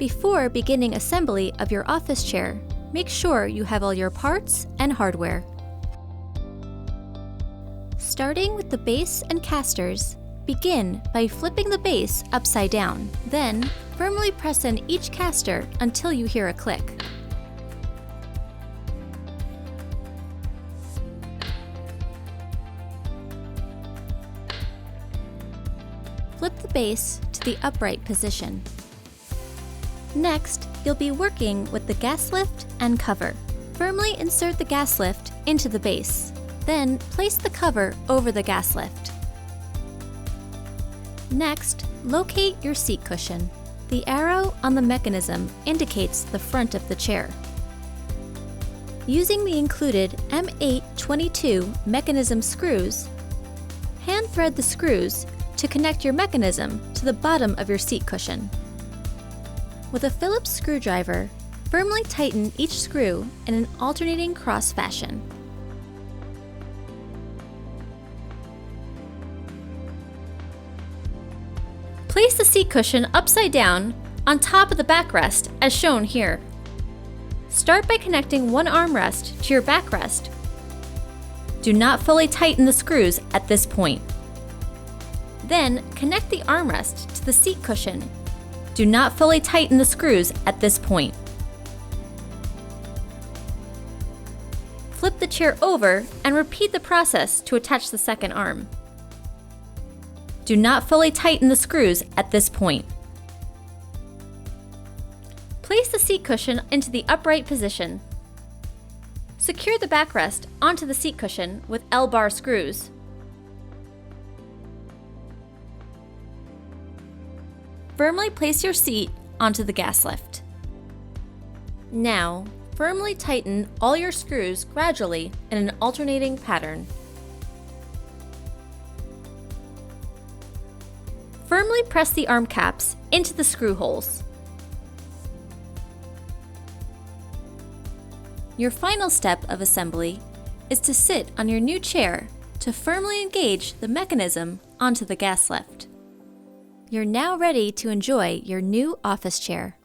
Before beginning assembly of your office chair, make sure you have all your parts and hardware. Starting with the base and casters, begin by flipping the base upside down. Then, firmly press in each caster until you hear a click. Flip the base to the upright position. Next, you'll be working with the gas lift and cover. Firmly insert the gas lift into the base. Then, place the cover over the gas lift. Next, locate your seat cushion. The arrow on the mechanism indicates the front of the chair. Using the included M822 mechanism screws, hand thread the screws to connect your mechanism to the bottom of your seat cushion. With a Phillips screwdriver, firmly tighten each screw in an alternating cross fashion. Place the seat cushion upside down on top of the backrest as shown here. Start by connecting one armrest to your backrest. Do not fully tighten the screws at this point. Then connect the armrest to the seat cushion. Do not fully tighten the screws at this point. Flip the chair over and repeat the process to attach the second arm. Do not fully tighten the screws at this point. Place the seat cushion into the upright position. Secure the backrest onto the seat cushion with L-bar screws. Firmly place your seat onto the gas lift. Now, firmly tighten all your screws gradually in an alternating pattern. Firmly press the arm caps into the screw holes. Your final step of assembly is to sit on your new chair to firmly engage the mechanism onto the gas lift. You're now ready to enjoy your new office chair.